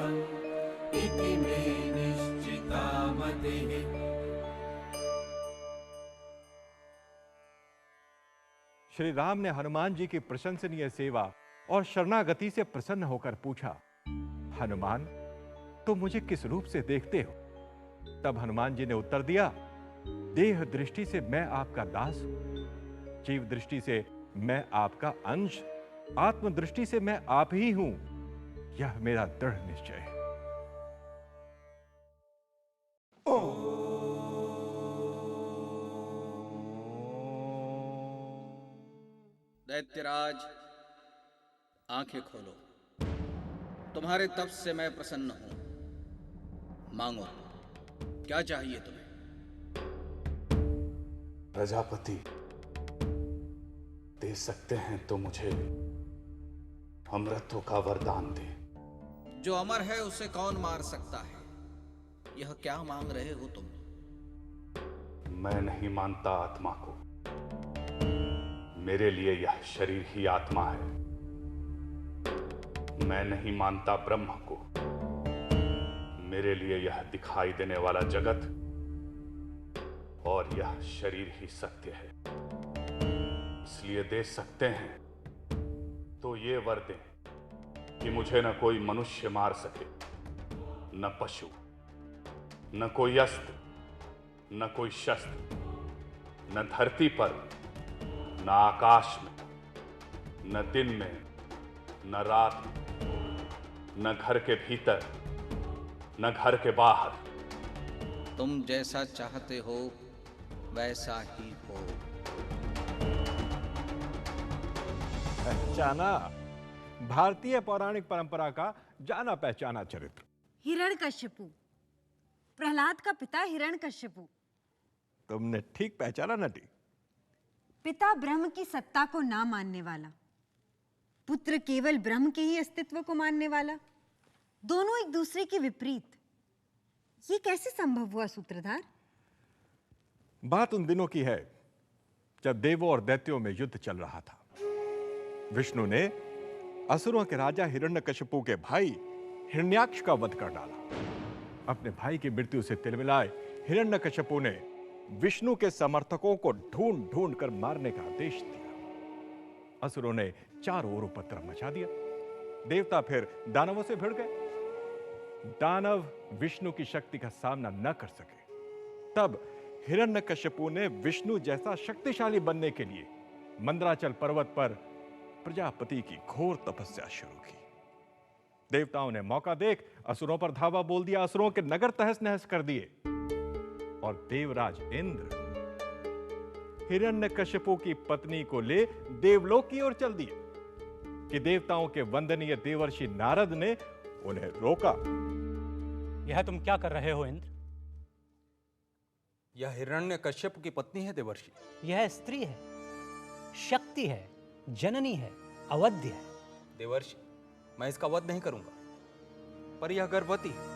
सर्वम् इति मे निश्चिता मतिः। श्री राम ने हनुमान जी की प्रशंसनीय सेवा और शरणागति से प्रसन्न होकर पूछा, हनुमान, तुम मुझे किस रूप से देखते हो? तब हनुमान जी ने उत्तर दिया, देह दृष्टि से मैं आपका दास हूं, जीव दृष्टि से मैं आपका अंश, आत्म दृष्टि से मैं आप ही हूं। यह मेरा दृढ़ निश्चय है। दैत्यराज, आंखें खोलो। तुम्हारे तप से मैं प्रसन्न हूं। मांगो, क्या चाहिए तुम्हें? प्रजापति, दे सकते हैं तो मुझे अमरत्व का वरदान दे। जो अमर है उसे कौन मार सकता है? यह क्या मांग रहे हो तुम? मैं नहीं मानता आत्मा को। मेरे लिए यह शरीर ही आत्मा है। मैं नहीं मानता ब्रह्म को। मेरे लिए यह दिखाई देने वाला जगत और यह शरीर ही सत्य है। इसलिए दे सकते हैं तो ये वर दें कि मुझे न कोई मनुष्य मार सके, न पशु, न कोई अस्त्र, न कोई शस्त्र, न धरती पर, न आकाश में, न दिन में, न रात में, न घर के भीतर, न घर के बाहर। तुम जैसा चाहते हो वैसा ही हो। पहचाना, भारतीय पौराणिक परंपरा का जाना पहचाना चरित्र। हिरण्यकश्यपु, प्रहलाद का पिता हिरण्यकश्यपु। तुमने ठीक पहचाना नटी। पिता ब्रह्म की सत्ता को ना मानने वाला, पुत्र केवल ब्रह्म के ही अस्तित्व को मानने वाला, दोनों एक दूसरे के विपरीत। ये कैसे संभव हुआ सूत्रधार? बात उन दिनों की है जब देवों और दैत्यों में युद्ध चल रहा था। विष्णु ने असुरों के राजा हिरण्यकशिपु के भाई हिरण्याक्ष का वध कर डाला। अपने भाई की मृत्यु से तिलमिलाए हिरण्यकशिपु ने विष्णु के समर्थकों को ढूंढ ढूंढ कर मारने का आदेश दिया। असुरों ने चारों ओर उपद्रव मचा दिया। देवता फिर दानवों से भिड़ गए। दानव विष्णु की शक्ति का सामना न कर सके। तब हिरण्यकशिपु ने विष्णु जैसा शक्तिशाली बनने के लिए मंदराचल पर्वत पर प्रजापति की घोर तपस्या शुरू की। देवताओं ने मौका देख असुरों पर धावा बोल दिया, असुरों के नगर तहस नहस कर दिए। और देवराज इंद्र हिरण्यकशिपु की पत्नी को ले देवलोक की ओर चल दिए कि देवताओं के वंदनीय देवर्षि नारद ने उन्हें रोका। यह तुम क्या कर रहे हो इंद्र? यह हिरण्यकश्यप की पत्नी है देवर्षि। यह स्त्री है, शक्ति है, जननी है, अवध्य है। देवर्षि, मैं इसका वध नहीं करूंगा, पर यह गर्भवती है।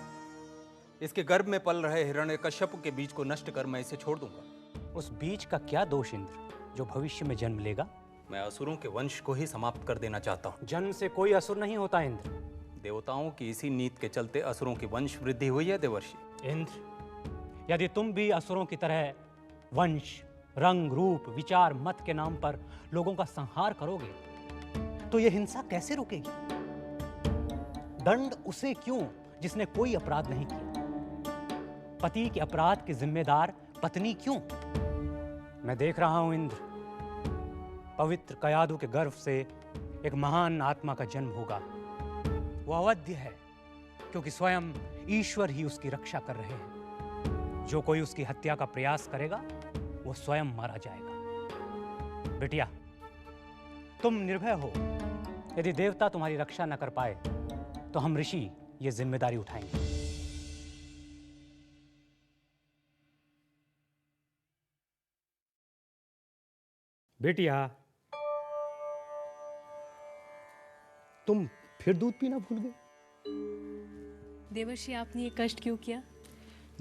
इसके गर्भ में पल रहे हिरण्यकश्यप के बीज को नष्ट कर मैं इसे छोड़ दूंगा। उस बीज का क्या दोष इंद्र, जो भविष्य में जन्म लेगा? मैं असुरों के वंश को ही समाप्त कर देना चाहता हूं। जन्म से कोई असुर नहीं होता इंद्र। देवताओं की इसी नीति के चलते असुरों की वंश वृद्धि हुई है देवर्षि। इंद्र, यदि तुम भी असुरों की तरह वंश, रंग, रूप, विचार, मत के नाम पर लोगों का संहार करोगे तो यह हिंसा कैसे रुकेगी? दंड उसे क्यों जिसने कोई अपराध नहीं किया? पति के अपराध के जिम्मेदार पत्नी क्यों? मैं देख रहा हूं इंद्र, पवित्र कयादु के गर्भ से एक महान आत्मा का जन्म होगा। वो अवध्य है क्योंकि स्वयं ईश्वर ही उसकी रक्षा कर रहे हैं। जो कोई उसकी हत्या का प्रयास करेगा वो स्वयं मारा जाएगा। बिटिया, तुम निर्भय हो। यदि देवता तुम्हारी रक्षा न कर पाए तो हम ऋषि ये जिम्मेदारी उठाएंगे। बेटिया, तुम फिर दूध पीना भूल गए। देवर्षि, आपने ये कष्ट क्यों किया?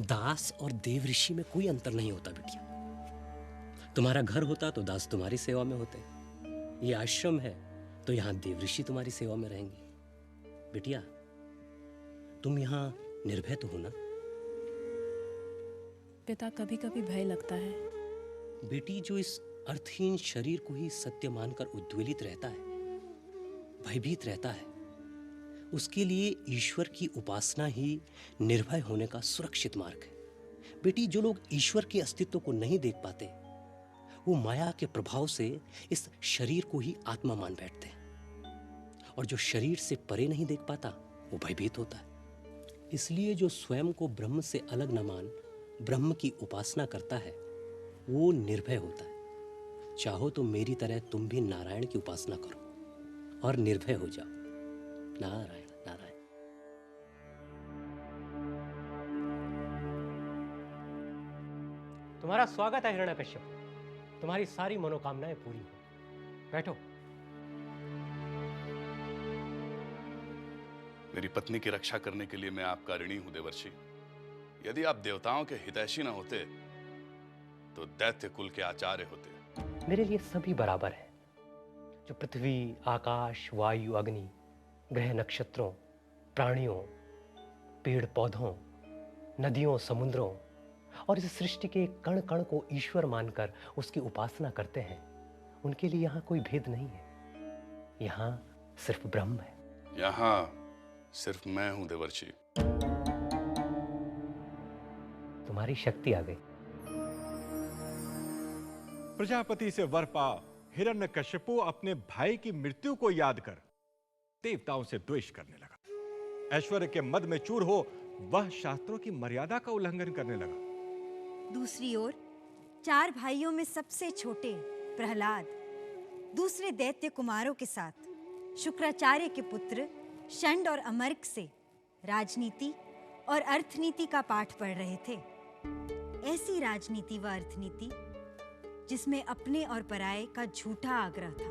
दास और देव ऋषि में कोई अंतर नहीं होता बिटिया। तुम्हारा घर होता तो दास तुम्हारी सेवा में होते। ये आश्रम है तो यहाँ देव ऋषि तुम्हारी सेवा में रहेंगे। बिटिया, तुम यहाँ निर्भय तो हो ना? पिता, कभी कभी भय लगता है। बेटी, जो इस अर्थहीन शरीर को ही सत्य मानकर उद्वेलित रहता है, भयभीत रहता है, उसके लिए ईश्वर की उपासना ही निर्भय होने का सुरक्षित मार्ग है। बेटी, जो लोग ईश्वर के अस्तित्व को नहीं देख पाते, वो माया के प्रभाव से इस शरीर को ही आत्मा मान बैठते हैं। और जो शरीर से परे नहीं देख पाता, वो भयभीत होता है। इसलिए जो स्वयं को ब्रह्म से अलग न मान ब्रह्म की उपासना करता है, वो निर्भय होता है। चाहो तो मेरी तरह तुम भी नारायण की उपासना करो और निर्भय हो जाओ। नारायण नारायण। तुम्हारा स्वागत है हिरण्यकश्यप। तुम्हारी सारी मनोकामनाएं पूरी हो। बैठो। मेरी पत्नी की रक्षा करने के लिए मैं आपका ऋणी हूं देवर्षि। यदि आप देवताओं के हितैषी न होते तो दैत्य कुल के आचार्य होते। मेरे लिए सभी बराबर है। जो पृथ्वी, आकाश, वायु, अग्नि, ग्रह, नक्षत्रों, प्राणियों, पेड़ पौधों, नदियों, समुद्रों और इस सृष्टि के कण कण को ईश्वर मानकर उसकी उपासना करते हैं, उनके लिए यहाँ कोई भेद नहीं है। यहाँ सिर्फ ब्रह्म है। यहाँ सिर्फ मैं हूं देवर्षि। तुम्हारी शक्ति आ गई। प्रजापति से वर पा हिरण्यकश्यपु अपने भाई की मृत्यु को याद कर देवताओं से द्वेष करने लगा। ऐश्वर्य के मद में चूर हो वह शास्त्रों की मर्यादा का उल्लंघन करने लगा। दूसरी ओर 4 भाइयों में सबसे छोटे प्रहलाद दूसरे दैत्य कुमारों के साथ शुक्राचार्य के पुत्र षंड और अमर्क से राजनीति और अर्थनीति का पाठ पढ़ रहे थे। ऐसी राजनीति व अर्थनीति जिसमें अपने और पराये का झूठा आग्रह था।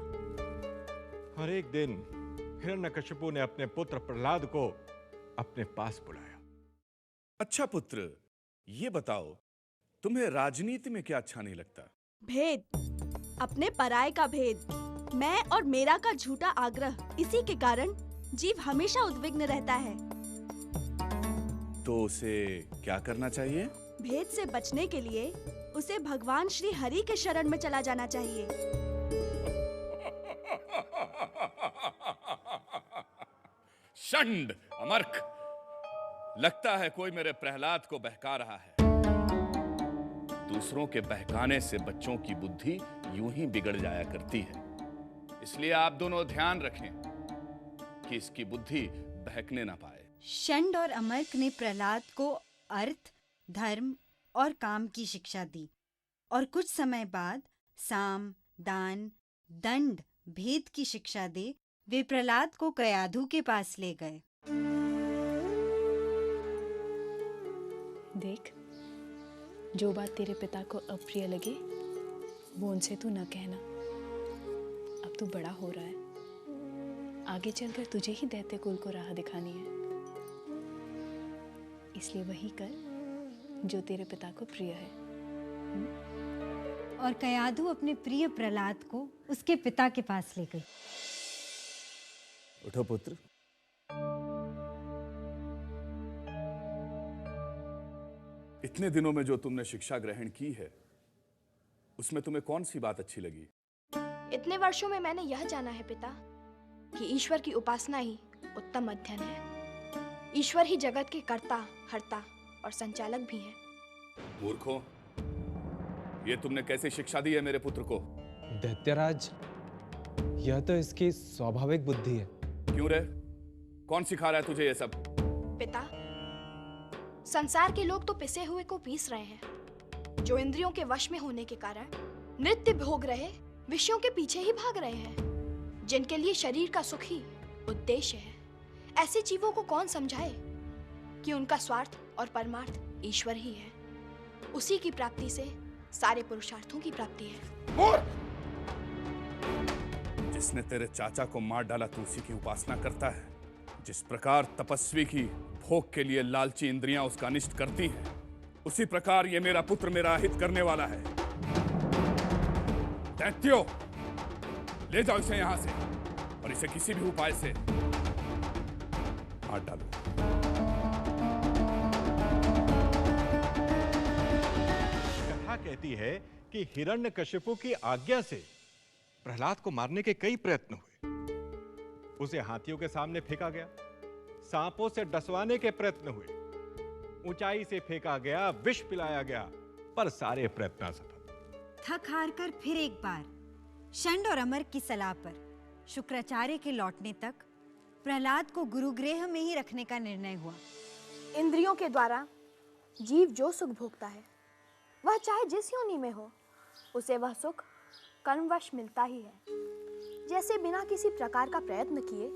हर एक दिन हिरण्यकश्यपु ने अपने पुत्र प्रहलाद को अपने पास बुलाया। अच्छा पुत्र, ये बताओ, तुम्हें राजनीति में क्या अच्छा नहीं लगता? भेद, अपने पराये का भेद, मैं और मेरा का झूठा आग्रह, इसी के कारण जीव हमेशा उद्विग्न रहता है। तो उसे क्या करना चाहिए? भेद से बचने के लिए उसे भगवान श्री हरि के शरण में चला जाना चाहिए। षंड, अमर्क, लगता है कोई मेरे प्रहलाद को बहका रहा है। दूसरों के बहकाने से बच्चों की बुद्धि यूं ही बिगड़ जाया करती है। इसलिए आप दोनों ध्यान रखें कि इसकी बुद्धि बहकने ना पाए। षंड और अमर्क ने प्रहलाद को अर्थ, धर्म और काम की शिक्षा दी और कुछ समय बाद साम, दान, दंड, भेद की शिक्षा दे वे प्रहलाद को कयाधु के पास ले गए। देख, जो बात तेरे पिता को अप्रिय लगे वो उनसे तू न कहना। अब तू बड़ा हो रहा है, आगे चलकर तुझे ही दैत्य कुल को राह दिखानी है। इसलिए वही कर जो तेरे पिता को प्रिय है। और कयाधु अपने प्रिय प्रहलाद को उसके पिता के पास ले गई। उठो पुत्र। इतने दिनों में जो तुमने शिक्षा ग्रहण की है, उसमें तुम्हें कौन सी बात अच्छी लगी? इतने वर्षों में मैंने यह जाना है पिता कि ईश्वर की उपासना ही उत्तम अध्ययन है। ईश्वर ही जगत के कर्ता, हर्ता और संचालक भी हैं। मूर्खों, ये तुमने कैसे शिक्षा दी है मेरे पुत्र को? दैत्यराज, यह तो इसकी स्वाभाविक बुद्धि है। क्यों रे? कौन सिखा रहा है तुझे ये सब? पिता, संसार के लोग तो पिसे हुए को पीस रहे हैं। जो इंद्रियों के वश में होने के कारण नित्य भोग रहे विषयों के पीछे ही भाग रहे हैं, जिनके लिए शरीर का सुख ही उद्देश्य है। ऐसे जीवों को कौन समझाए कि उनका स्वार्थ और परमार्थ ईश्वर ही है। उसी की प्राप्ति से सारे पुरुषार्थों की प्राप्ति है। जिसने तेरे चाचा को मार डाला तू उसी की उपासना करता है। जिस प्रकार तपस्वी की भोग के लिए लालची इंद्रियां उसका अनिष्ट करती हैं, उसी प्रकार ये मेरा पुत्र मेरा हित करने वाला है। दैत्यो, ले जाओ इसे यहां से और इसे किसी भी उपाय से मार डालो। कहती है कि हिरण्यकशिपु की आज्ञा से प्रहलाद को मारने के कई प्रयत्न हुए। उसे हाथियों के सामने फेंका गया, सांपों से डसवाने के प्रयत्न हुए, ऊंचाई से फेंका गया, विष पिलाया गया, पर सारे प्रयत्न असफल। थक हार कर फिर एक बार षंड और अमर की सलाह पर शुक्राचार्य के लौटने तक प्रहलाद को गुरुगृह में ही रखने का निर्णय हुआ। इंद्रियों के द्वारा जीव जो सुख भोगता है, वह चाहे जिस योनि में हो, उसे वह सुख कर्मवश मिलता ही है। जैसे बिना किसी प्रकार का प्रयत्न किए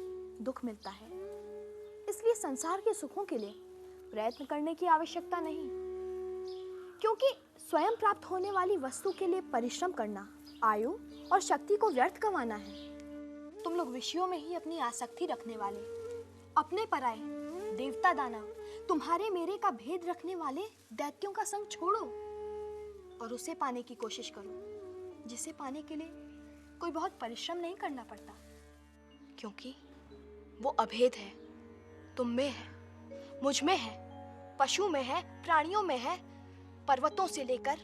दुख मिलता है, इसलिए संसार के सुखों के लिए प्रयत्न करने की आवश्यकता नहीं, क्योंकि स्वयं प्राप्त होने वाली वस्तु के लिए परिश्रम करना आयु और शक्ति को व्यर्थ गंवाना है। तुम लोग विषयों में ही अपनी आसक्ति रखने वाले, अपने पराए देवता दानव, तुम्हारे मेरे का भेद रखने वाले दैत्यों का संग छोड़ो और उसे पाने की कोशिश करो, जिसे पाने के लिए कोई बहुत परिश्रम नहीं करना पड़ता, क्योंकि वो अभेद है, तुम में है, मुझ में है, पशु में है, प्राणियों में है, पर्वतों से लेकर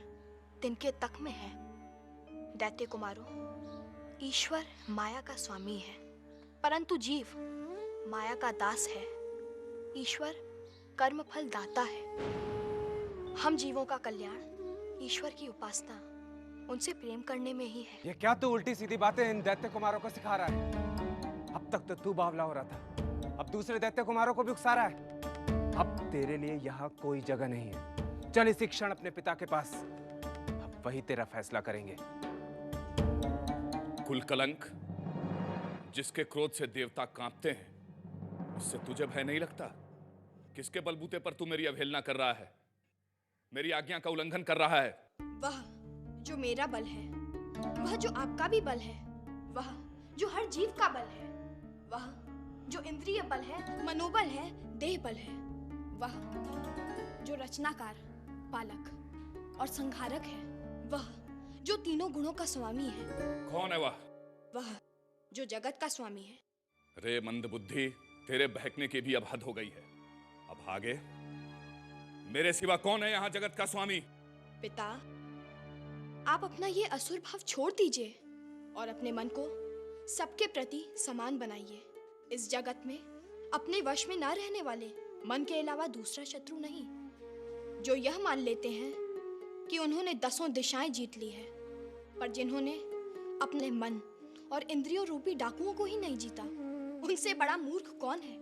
तिनके तक में है। दैत्य कुमारों, ईश्वर माया का स्वामी है, परंतु जीव माया का दास है। ईश्वर कर्म फल दाता है। हम जीवों का कल्याण, ईश्वर की उपासना, उनसे प्रेम करने में ही है। ये क्या तू उल्टी सीधी बातें इन दैत्य कुमारों को सिखा रहा है? अब तक तो तू बावला हो रहा था, अब दूसरे दैत्य कुमारों को भी उकसा रहा है। अब तेरे लिए यहाँ कोई जगह नहीं है। चल इसी क्षण अपने पिता के पास, अब वही तेरा फैसला करेंगे। कुल कलंक, जिसके क्रोध से देवता कांपते हैं, इससे तुझे भय नहीं लगता? किसके बलबूते पर तू मेरी अवहेलना कर रहा है, मेरी आज्ञा का उल्लंघन कर रहा है? वह जो मेरा बल है, वह जो आपका भी बल है, वह जो हर जीव का बल है, वह जो इंद्रिय बल है, मनोबल है, देह बल है, वह जो रचनाकार, पालक और संहारक है, वह जो तीनों गुणों का स्वामी है। कौन है वह? वह जो जगत का स्वामी है। रे मंद बुद्धि, तेरे बहकने की भी अब हद हो गई है। अब आगे मेरे सिवा कौन है यहाँ जगत का स्वामी? पिता, आप अपना ये असुर भाव छोड़ दीजिए और अपने मन को सबके प्रति समान बनाइए। इस जगत में अपने वश में ना रहने वाले मन के अलावा दूसरा शत्रु नहीं, जो यह मान लेते हैं कि उन्होंने 10 दिशाएं जीत ली है, पर जिन्होंने अपने मन और इंद्रियों रूपी डाकुओं को ही नहीं जीता, उनसे बड़ा मूर्ख कौन है?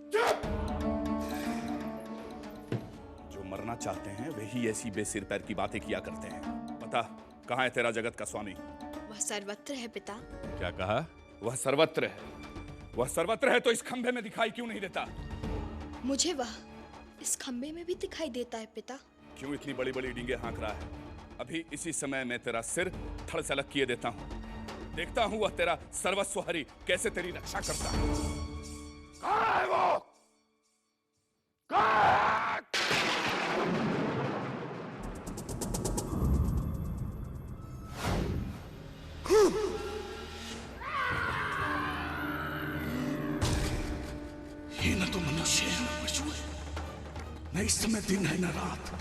जो मरना चाहते हैं वही ऐसी बेसिर पैर की बातें किया करते हैं। बता, कहाँ है तेरा जगत का स्वामी? वह सर्वत्र है पिता। क्या कहा? वह सर्वत्र है। वह सर्वत्र है तो इस खंभे में दिखाई क्यों नहीं देता? मुझे वह इस खंभे में भी दिखाई देता है पिता। क्यों इतनी बड़ी बड़ी डींगे हाँक रहा है? अभी इसी समय मैं तेरा सिर थड़ से अलग किए देता हूँ। देखता हूँ वह तेरा सर्वस्व हरि कैसे तेरी रक्षा करता है। कहाँ है वो? कहाँ? ये न तो मनुष्य है न पशु है, न इस समय दिन है न रात।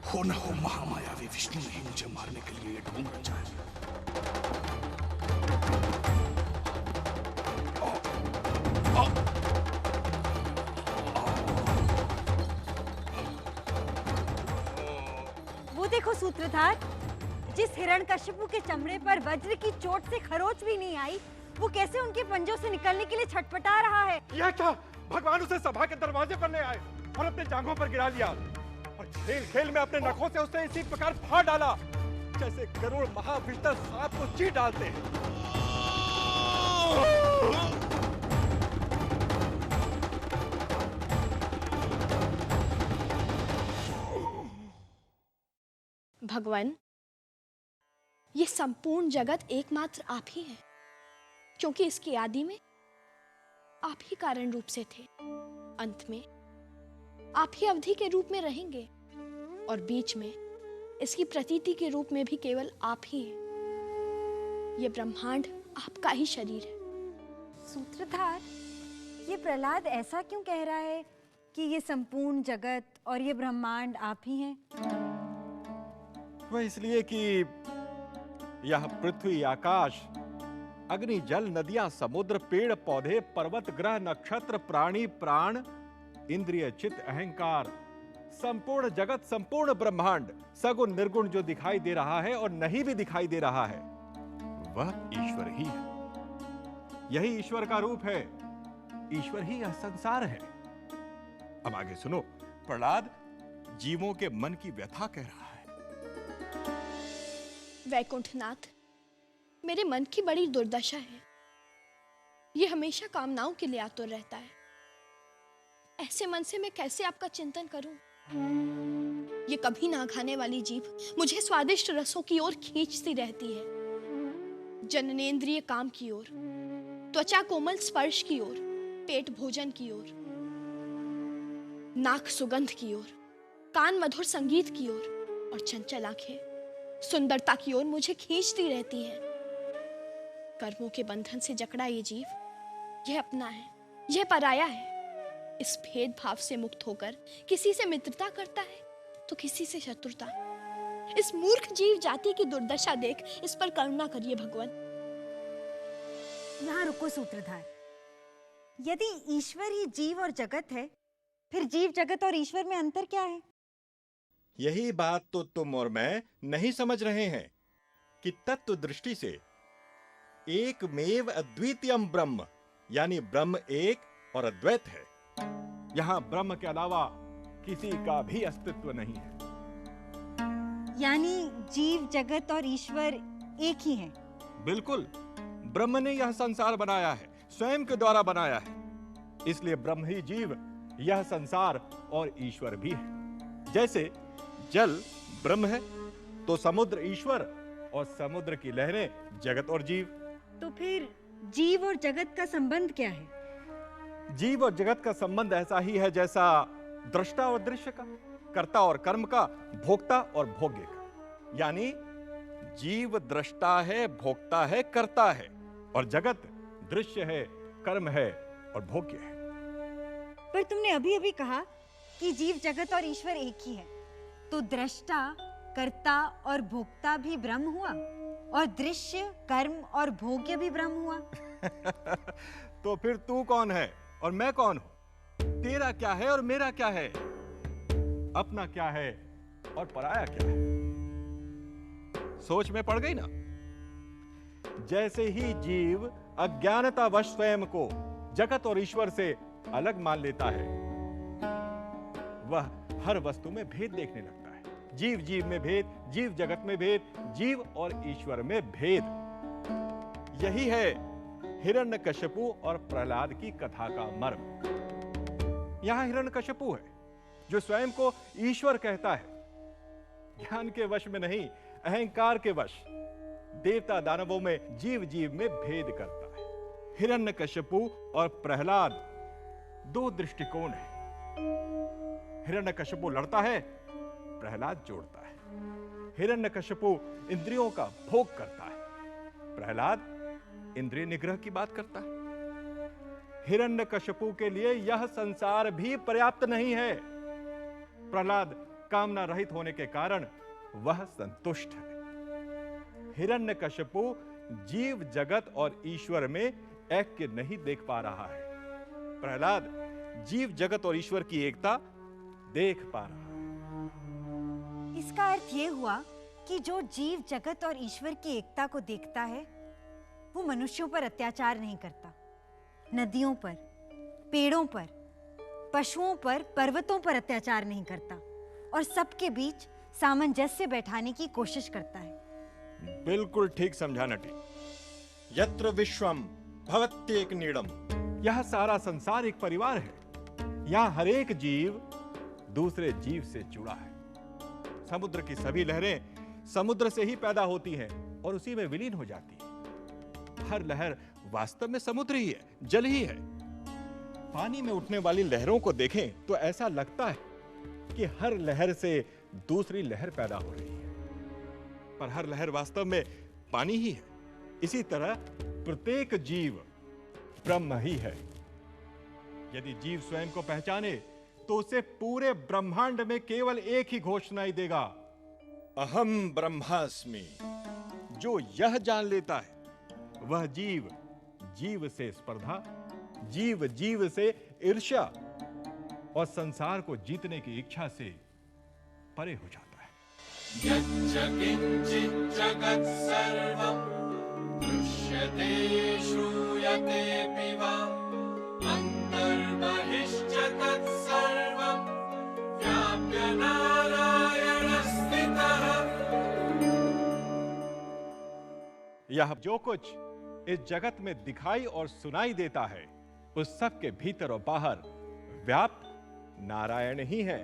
हो न हो महामायावी विष्णु ने ही मुझे मारने के लिए ढूंढ रचा है। वो देखो सूत्रधार, जिस हिरण्यकशिपु के चमड़े पर वज्र की चोट से खरोच भी नहीं आई, वो कैसे उनके पंजों से निकलने के लिए छटपटा रहा है। यह क्या? भगवान उसे सभा के दरवाजे पर ले आए और अपने जांघों पर गिरा लिया और खेल खेल में अपने नखों से उसे इसी प्रकार फाड़ डाला जैसे गरुड़ महाविष्ट सांप को चीर डालते हैं। भगवान, ये संपूर्ण जगत एकमात्र आप ही हैं, क्योंकि इसकी आदि में आप ही कारण रूप से थे, अंत में आप ही अवधि के रूप में रहेंगे और बीच में इसकी प्रतीति के रूप में भी केवल आप ही हैं। ये ब्रह्मांड आपका ही शरीर है। सूत्रधार, ये प्रहलाद ऐसा क्यों कह रहा है कि ये संपूर्ण जगत और ये ब्रह्मांड आप ही हैं? सूक्ष्म इसलिए कि यह पृथ्वी, आकाश, अग्नि, जल, नदियां, समुद्र, पेड़ पौधे, पर्वत, ग्रह, नक्षत्र, प्राणी, प्राण, इंद्रिय, चित्त, अहंकार, संपूर्ण जगत, संपूर्ण ब्रह्मांड, सगुण निर्गुण जो दिखाई दे रहा है और नहीं भी दिखाई दे रहा है, वह ईश्वर ही है। यही ईश्वर का रूप है। ईश्वर ही यह संसार है। अब आगे सुनो। प्रहलाद जीवों के मन की व्यथा कह रहा है। वैकुंठनाथ, मेरे मन की बड़ी दुर्दशा है। ये हमेशा कामनाओं के लिए आतुर रहता है। ऐसे मन से मैं कैसे आपका चिंतन करूं? ये कभी ना खाने वाली जीभ मुझे स्वादिष्ट रसों की ओर खींचती रहती है, जननेंद्रिय काम की ओर, त्वचा कोमल स्पर्श की ओर, पेट भोजन की ओर, नाक सुगंध की ओर, कान मधुर संगीत की ओर और चंचल आंखें सुंदरता की ओर मुझे खींचती रहती हैं। कर्मों के बंधन से जकड़ा ये जीव, यह अपना है, यह पराया है। इस भेदभाव से मुक्त होकर किसी से मित्रता करता है तो किसी से शत्रुता। इस मूर्ख जीव जाति की दुर्दशा देख इस पर करुणा करिए भगवान। यहां रुको सूत्रधार। यदि ईश्वर ही जीव और जगत है, फिर जीव जगत और ईश्वर में अंतर क्या है? यही बात तो तुम और मैं नहीं समझ रहे हैं कि तत्व दृष्टि से एकमेव अद्वितीयम ब्रह्म, यानी ब्रह्म एक और अद्वैत है। यहां ब्रह्म के अलावा किसी का भी अस्तित्व नहीं है। यानी जीव जगत और ईश्वर एक ही हैं। बिल्कुल। ब्रह्म ने यह संसार बनाया है, स्वयं के द्वारा बनाया है। इसलिए ब्रह्म ही जीव, यह संसार और ईश्वर भी है। जैसे जल ब्रह्म है तो समुद्र ईश्वर और समुद्र की लहरें जगत और जीव। तो फिर जीव और जगत का संबंध क्या है? जीव और जगत का संबंध ऐसा ही है जैसा दृष्टा और दृश्य का, कर्ता और कर्म का, भोक्ता और भोग्य का। यानी जीव दृष्टा है, भोक्ता है, कर्ता है, और जगत दृश्य है, कर्म है और भोग्य है। पर तुमने अभी अभी कहा कि जीव जगत और ईश्वर एक ही है, तो दृष्टा, कर्ता और भोक्ता भी ब्रह्म हुआ और दृश्य, कर्म और भोग्य भी ब्रह्म हुआ। तो फिर तू कौन है और मैं कौन हूं? तेरा क्या है और मेरा क्या है? अपना क्या है और पराया क्या है? सोच में पड़ गई ना? जैसे ही जीव अज्ञानतावश स्वयं को जगत और ईश्वर से अलग मान लेता है, वह हर वस्तु में भेद देखने लगता है। जीव जीव में भेद, जीव जगत में भेद, जीव और ईश्वर में भेद। यही है हिरण्यकश्यपु और प्रहलाद की कथा का मर्म। यहां हिरण्यकश्यपु है जो स्वयं को ईश्वर कहता है, ज्ञान के वश में नहीं, अहंकार के वश देवता दानवों में, जीव जीव में भेद करता है। हिरण्यकश्यपु और प्रहलाद दो दृष्टिकोण हैं। हिरण्यकश्यपु लड़ता है, प्रहलाद जोड़ता है। हिरण्यकश्यपु इंद्रियों का भोग करता है, प्रहलाद इंद्रिय निग्रह की बात करता है। हिरण्यकश्यपु के लिए यह संसार भी पर्याप्त नहीं है। प्रहलाद कामना रहित होने के कारण वह संतुष्ट है। हिरण्यकश्यपु जीव जगत और ईश्वर में ऐक्य नहीं देख पा रहा है, प्रहलाद जीव जगत और ईश्वर की एकता देख पा रहा है। इसका अर्थ यह हुआ कि जो जीव जगत और ईश्वर की एकता को देखता है, वो मनुष्यों पर अत्याचार नहीं करता, नदियों पर, पेड़ों पर, पशुओं पर, पर्वतों पर अत्याचार नहीं करता और सबके बीच सामंजस्य बैठाने की कोशिश करता है। बिल्कुल ठीक समझा नटी। यत्र विश्वम भवत्येक नीडम। यह सारा संसार एक परिवार है। यहां हर एक जीव दूसरे जीव से जुड़ा है। समुद्र की सभी लहरें समुद्र से ही पैदा होती हैं और उसी में विलीन हो जाती है। हर लहर वास्तव में समुद्र ही है, जल ही है। पानी में उठने वाली लहरों को देखें तो ऐसा लगता है कि हर लहर से दूसरी लहर पैदा हो रही है, पर हर लहर वास्तव में पानी ही है। इसी तरह प्रत्येक जीव ब्रह्म ही है। यदि जीव स्वयं को पहचाने तो उसे पूरे ब्रह्मांड में केवल एक ही घोष सुनाई देगा, अहम ब्रह्मास्मि। जो यह जान लेता है वह जीव जीव से स्पर्धा, जीव जीव से ईर्ष्या और संसार को जीतने की इच्छा से परे हो जाता है। यच्च किंचित् जगत् सर्वं दृश्यते श्रूयतेऽपि वा अन्तर्बहिश्च तत्सर्वं व्याप्य नारायणः स्थितः। यह जो कुछ इस जगत में दिखाई और सुनाई देता है उस सब के भीतर और बाहर व्याप्त नारायण ही है।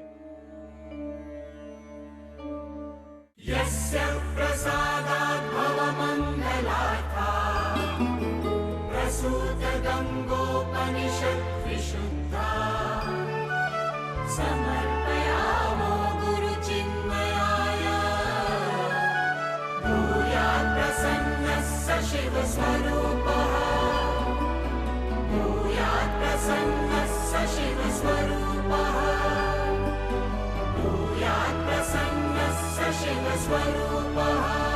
यस्य प्रसादात् भवमङ्गलार्था प्रसूत गङ्गोपनिषत् विशुद्धा समर्पयामो गुरुचिन्मयाय भूयात् प्रसन्नः स शिवस्वरूपः भूयात् प्रसन्नः स शिवस्वरूपः भूयात् प्रसन्नः स शिवस्वरूपः।